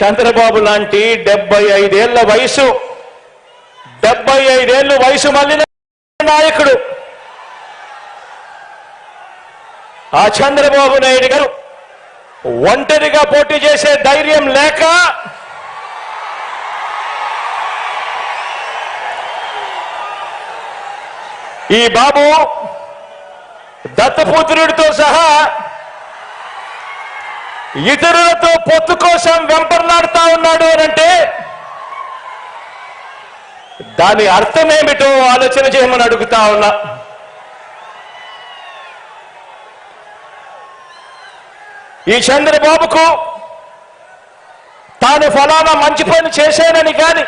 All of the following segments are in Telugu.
చంద్రబాబు లాంటి 75 ఏళ్ల వయసు 75 ఏళ్ల వయసు మళ్ళిన నాయకుడు ఆ చంద్రబాబు నాయుడు గారు ఒంటరిగా పోటీ చేసే ధైర్యం లేక ఈ బాబు దత్తపుత్రుడితో సహా ఇతరులతో పొత్తు కోసం వెంపర్లాడుతా ఉన్నాడు అనంటే దాని అర్థమేమిటో ఆలోచన చేయమని అడుగుతా ఉన్నా. ఈ చంద్రబాబుకు తాను ఫలానా మంచి పని చేశానని కానీ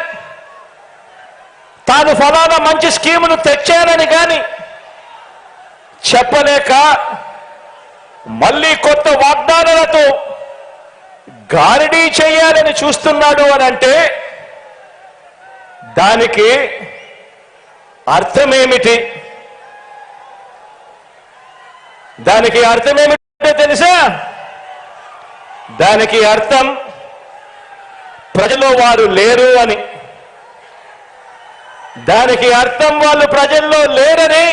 తాను ఫలానా మంచి స్కీమును తెచ్చానని కానీ చెప్పలేక మళ్ళీ కొత్త వాగ్దానాలతో గారడీ చేయాలని చూస్తున్నాడు అని అంటే దానికి అర్థమేమిటి? దానికి అర్థమేమిటో తెలుసా? దానికి అర్థం ప్రజల్లో వారు లేరు అని. దానికి అర్థం వాళ్ళు ప్రజల్లో లేరని,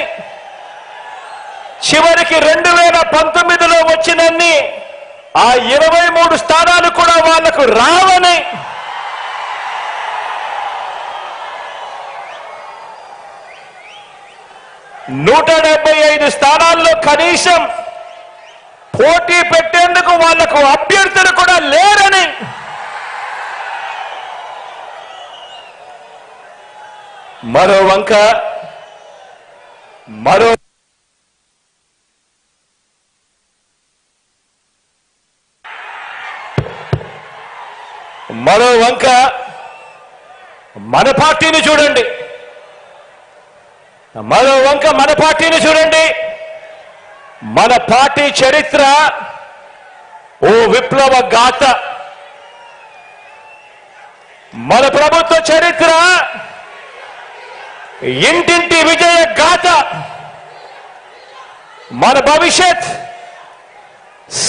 చివరికి 2019లో వచ్చినన్ని ఆ 23 స్థానాలు కూడా వాళ్లకు రావని, $175 స్థానాల్లో కనీసం పోటీ పెట్టేందుకు వాళ్లకు అభ్యర్థులు కూడా లేరని, మరో వంక మన పార్టీని చూడండి. మన పార్టీ చరిత్ర ఓ విప్లవ గాథ. మన ప్రభుత్వ చరిత్ర ఇంటింటి విజయ గాథ. మన భవిష్యత్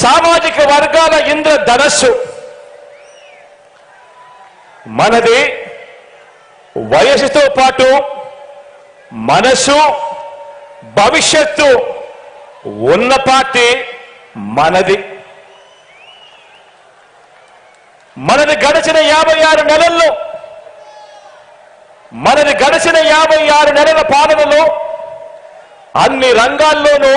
సామాజిక వర్గాల ఇంద్రధనస్సు. మనది వయసుతో పాటు మనసు, భవిష్యత్తు ఉన్న పార్టీ మనది. గడిచిన 56 నెలల్లో, గడిచిన 56 నెలల పాలనలో అన్ని రంగాల్లోనూ